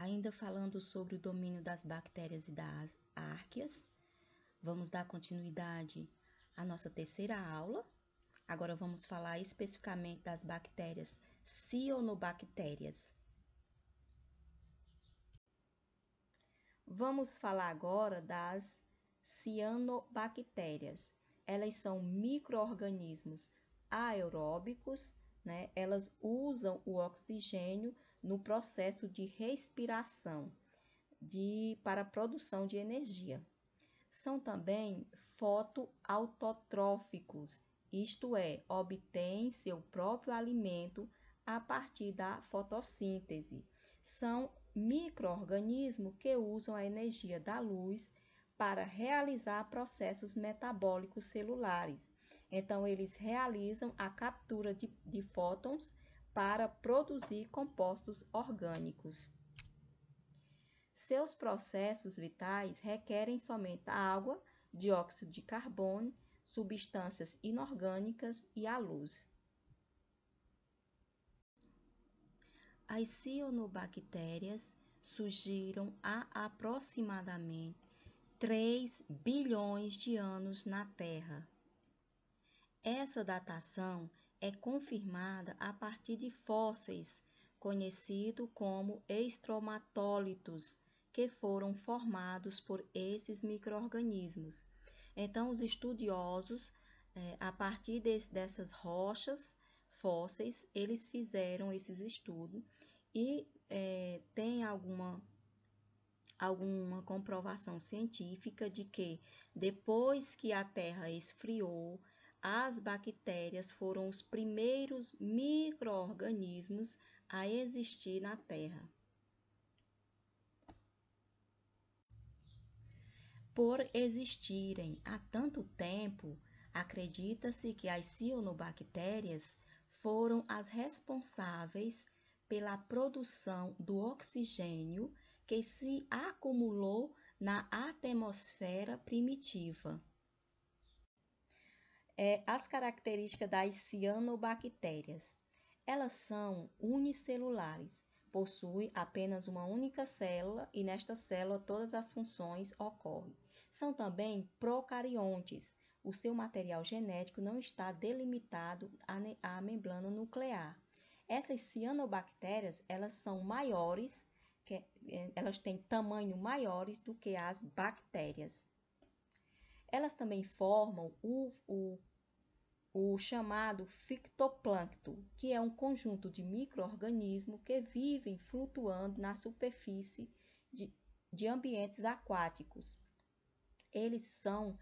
Ainda falando sobre o domínio das bactérias e das árqueas, vamos dar continuidade à nossa terceira aula. Agora vamos falar especificamente das bactérias cianobactérias. Vamos falar agora das cianobactérias. Elas são micro-organismos aeróbicos, né? Elas usam o oxigênio no processo de respiração para a produção de energia. São também fotoautotróficos, isto é, obtêm seu próprio alimento a partir da fotossíntese. São micro-organismos que usam a energia da luz para realizar processos metabólicos celulares. Então, eles realizam a captura de fótons para produzir compostos orgânicos. Seus processos vitais requerem somente a água, dióxido de carbono, substâncias inorgânicas e a luz. As cianobactérias surgiram há aproximadamente 3 bilhões de anos na Terra. Essa datação é confirmada a partir de fósseis conhecidos como estromatólitos, que foram formados por esses micro-organismos. Então, os estudiosos, a partir dessas rochas fósseis, eles fizeram esses estudos e tem alguma comprovação científica de que depois que a Terra esfriou, as bactérias foram os primeiros micro-organismos a existir na Terra. Por existirem há tanto tempo, acredita-se que as cianobactérias foram as responsáveis pela produção do oxigênio que se acumulou na atmosfera primitiva. As características das cianobactérias. Elas são unicelulares, possuem apenas uma única célula e nesta célula todas as funções ocorrem. São também procariontes. O seu material genético não está delimitado à membrana nuclear. Essas cianobactérias, elas são maiores, elas têm tamanho maiores do que as bactérias. Elas também formam o chamado fitoplâncton, que é um conjunto de micro-organismos que vivem flutuando na superfície de ambientes aquáticos. Eles são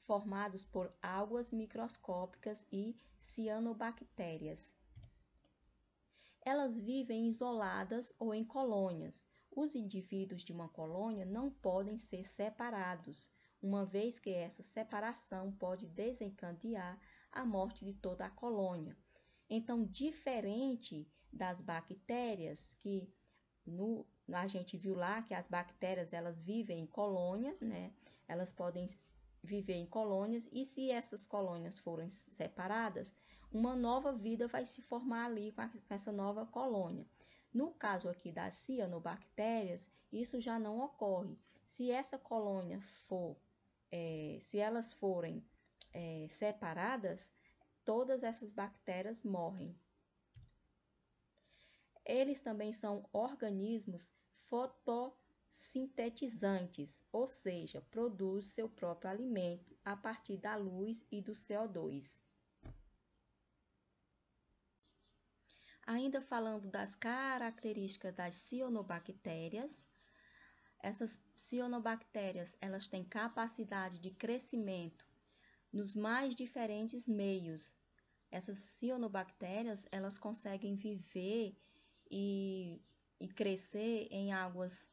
formados por algas microscópicas e cianobactérias. Elas vivem isoladas ou em colônias. Os indivíduos de uma colônia não podem ser separados, uma vez que essa separação pode desencadear a morte de toda a colônia. Então, diferente das bactérias, que a gente viu lá que as bactérias elas vivem em colônia, né? Elas podem viver em colônias e se essas colônias forem separadas, uma nova vida vai se formar ali com essa nova colônia. No caso aqui das cianobactérias, isso já não ocorre. Se essa colônia se elas forem separadas, todas essas bactérias morrem. Eles também são organismos fotossintetizantes, ou seja, produzem seu próprio alimento a partir da luz e do CO2. Ainda falando das características das cianobactérias, essas cianobactérias elas têm capacidade de crescimento nos mais diferentes meios. Essas cianobactérias elas conseguem viver e crescer em águas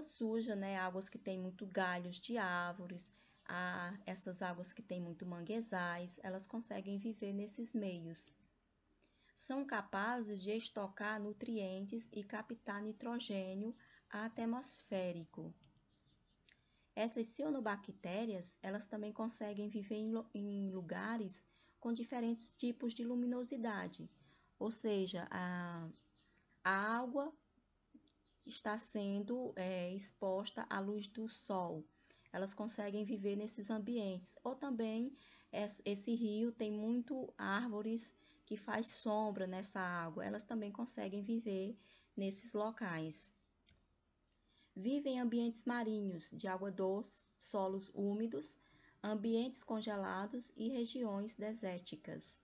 sujas, né? Águas que têm muito galhos de árvores, essas águas que têm muito manguezais, elas conseguem viver nesses meios. São capazes de estocar nutrientes e captar nitrogênio atmosférico. Essas cianobactérias, elas também conseguem viver em lugares com diferentes tipos de luminosidade, ou seja, a água está sendo exposta à luz do sol. Elas conseguem viver nesses ambientes. Ou também esse rio tem muito árvores que faz sombra nessa água. Elas também conseguem viver nesses locais. Vivem em ambientes marinhos de água doce, solos úmidos, ambientes congelados e regiões desérticas.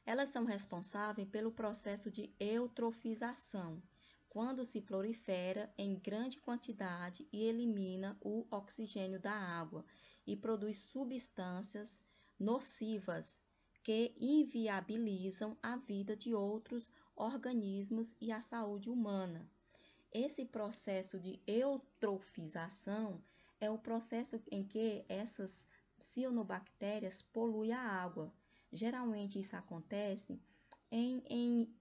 Elas são responsáveis pelo processo de eutrofização, quando se prolifera em grande quantidade e elimina o oxigênio da água e produz substâncias nocivas que inviabilizam a vida de outros organismos e a saúde humana. Esse processo de eutrofização é o processo em que essas cianobactérias poluem a água. Geralmente isso acontece em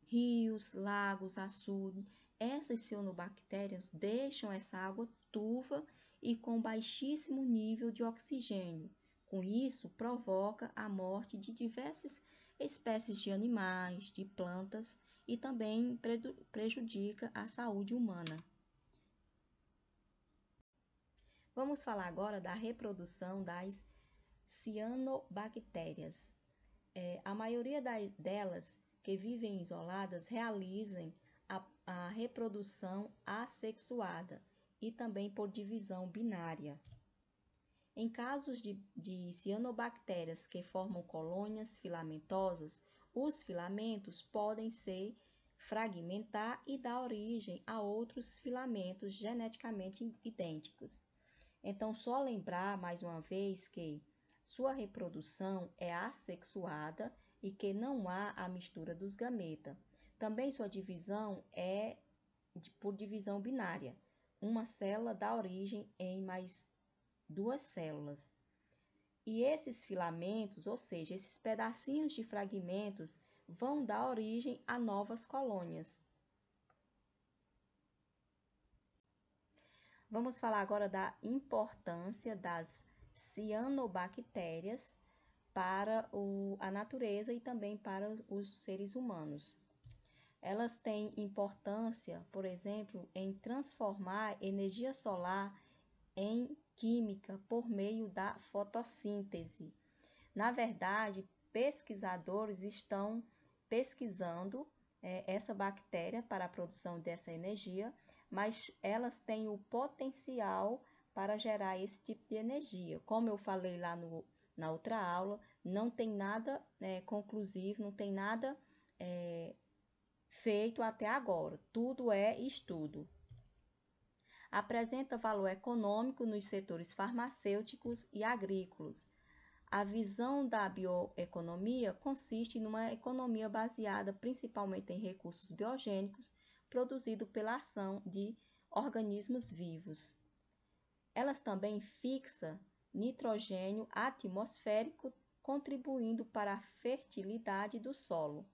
rios, lagos, açudes. Essas cianobactérias deixam essa água turva e com baixíssimo nível de oxigênio. Com isso, provoca a morte de diversas espécies de animais, de plantas e também prejudica a saúde humana. Vamos falar agora da reprodução das cianobactérias. A maioria delas que vivem isoladas realizam a reprodução assexuada e também por divisão binária. Em casos de cianobactérias que formam colônias filamentosas, os filamentos podem se fragmentar e dar origem a outros filamentos geneticamente idênticos. Então, só lembrar mais uma vez que sua reprodução é assexuada e que não há a mistura dos gametas. Também sua divisão é por divisão binária. Uma célula dá origem em mais duas células. E esses filamentos, ou seja, esses pedacinhos de fragmentos, vão dar origem a novas colônias. Vamos falar agora da importância das cianobactérias para a natureza e também para os seres humanos. Elas têm importância, por exemplo, em transformar energia solar em química por meio da fotossíntese. Na verdade, pesquisadores estão pesquisando essa bactéria para a produção dessa energia, mas elas têm o potencial para gerar esse tipo de energia. Como eu falei lá na outra aula, não tem nada conclusivo, não tem nada feito até agora. Tudo é estudo. Apresenta valor econômico nos setores farmacêuticos e agrícolas. A visão da bioeconomia consiste numa economia baseada principalmente em recursos biogênicos produzidos pela ação de organismos vivos. Elas também fixam nitrogênio atmosférico, contribuindo para a fertilidade do solo.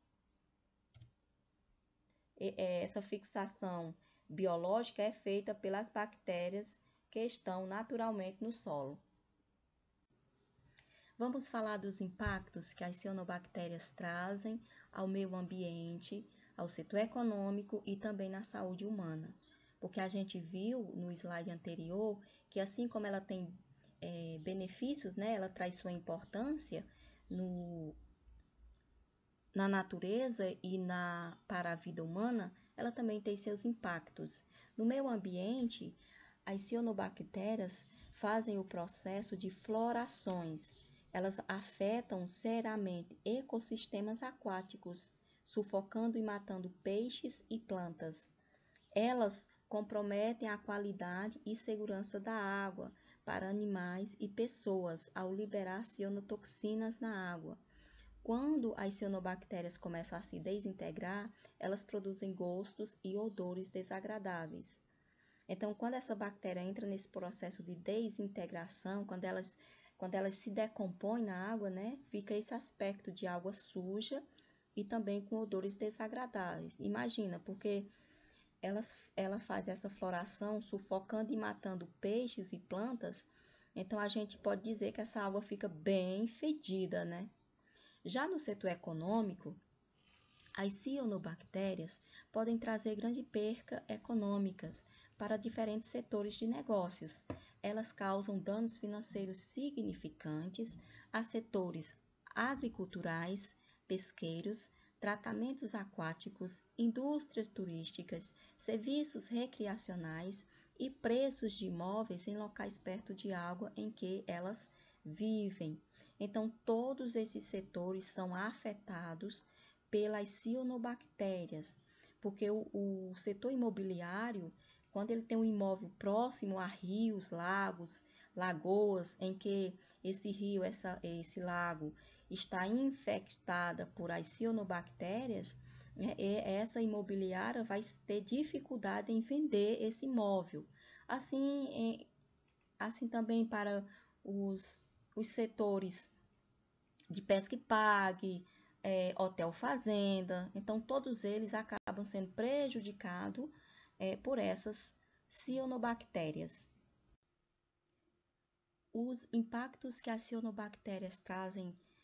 Essa fixação biológica é feita pelas bactérias que estão naturalmente no solo. Vamos falar dos impactos que as cianobactérias trazem ao meio ambiente, ao setor econômico e também na saúde humana. Porque a gente viu no slide anterior que assim como ela tem benefícios, né, ela traz sua importância na natureza e para a vida humana, ela também tem seus impactos. No meio ambiente, as cianobactérias fazem o processo de florações. Elas afetam seriamente ecossistemas aquáticos, sufocando e matando peixes e plantas. Elas comprometem a qualidade e segurança da água para animais e pessoas ao liberar cianotoxinas na água. Quando as cianobactérias começam a se desintegrar, elas produzem gostos e odores desagradáveis. Então, quando essa bactéria entra nesse processo de desintegração, quando elas se decompõem na água, né, fica esse aspecto de água suja e também com odores desagradáveis. Imagina, porque ela faz essa floração sufocando e matando peixes e plantas, então a gente pode dizer que essa água fica bem fedida, né? Já no setor econômico, As cianobactérias podem trazer grande perca econômicas para diferentes setores de negócios. Elas causam danos financeiros significantes a setores agriculturais, pesqueiros, tratamentos aquáticos, indústrias turísticas, serviços recreacionais e preços de imóveis em locais perto de água em que elas vivem. Então, todos esses setores são afetados pelas cianobactérias, porque o setor imobiliário, quando ele tem um imóvel próximo a rios, lagos, lagoas, em que esse rio, esse lago está infectada por as cianobactérias, essa imobiliária vai ter dificuldade em vender esse imóvel. Assim também para os setores de pesca e pague, hotel fazenda, então todos eles acabam sendo prejudicados por essas cianobactérias. Os impactos que as cianobactérias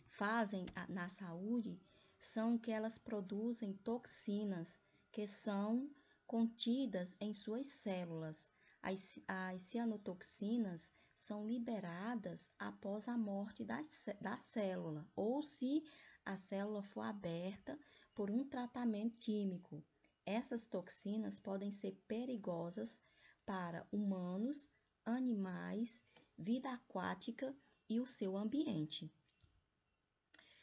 fazem na saúde são que elas produzem toxinas que são contidas em suas células. As cianotoxinas são liberadas após a morte da célula, ou se a célula for aberta por um tratamento químico. Essas toxinas podem ser perigosas para humanos, animais, vida aquática e o seu ambiente.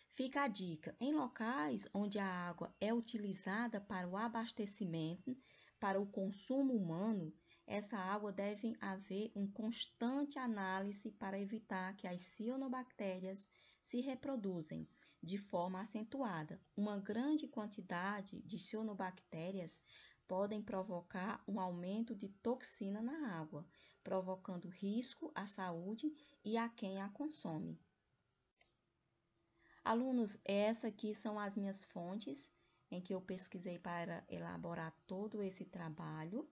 Fica a dica: em locais onde a água é utilizada para o abastecimento, para o consumo humano, essa água deve haver uma constante análise para evitar que as cianobactérias se reproduzem de forma acentuada. Uma grande quantidade de cianobactérias podem provocar um aumento de toxina na água, provocando risco à saúde e a quem a consome. Alunos, essas aqui são as minhas fontes em que eu pesquisei para elaborar todo esse trabalho.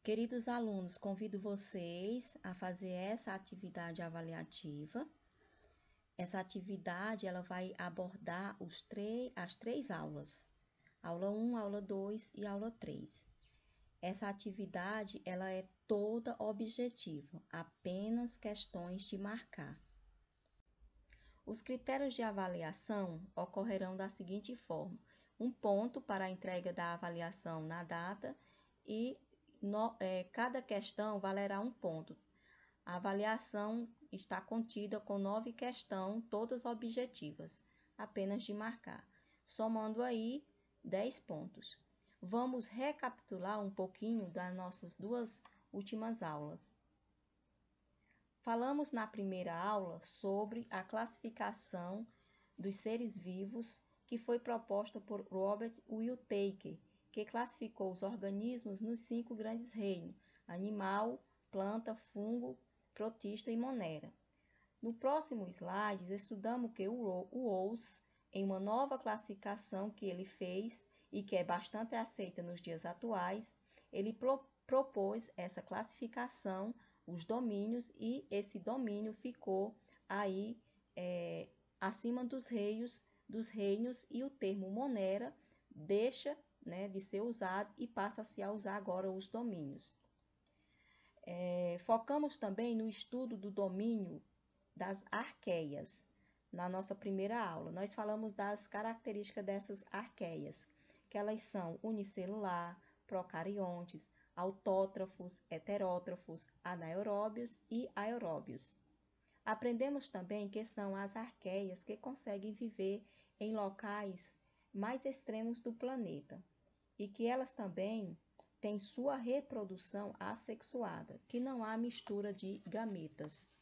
Queridos alunos, convido vocês a fazer essa atividade avaliativa. Essa atividade ela vai abordar as três aulas, aula 1, aula 2 e aula 3. Essa atividade ela é toda objetiva, apenas questões de marcar. Os critérios de avaliação ocorrerão da seguinte forma: 1 ponto para a entrega da avaliação na data e cada questão valerá 1 ponto. A avaliação está contida com 9 questões, todas objetivas, apenas de marcar, somando aí 10 pontos. Vamos recapitular um pouquinho das nossas 2 últimas aulas. Falamos na primeira aula sobre a classificação dos seres vivos que foi proposta por Robert Whittaker, que classificou os organismos nos 5 grandes reinos: animal, planta, fungo, protista e monera. No próximo slide, estudamos que o Woese, em uma nova classificação que ele fez e que é bastante aceita nos dias atuais, ele propôs essa classificação, os domínios, e esse domínio ficou aí acima dos reinos, e o termo monera deixa de ser usado e passa-se a usar agora os domínios. Focamos também no estudo do domínio das arqueias. Na nossa primeira aula, nós falamos das características dessas arqueias, que elas são unicelular, procariontes, autótrafos, heterótrafos, anaeróbios e aeróbios. Aprendemos também que são as arqueias que conseguem viver em locais mais extremos do planeta e que elas também têm sua reprodução assexuada, que não há mistura de gametas.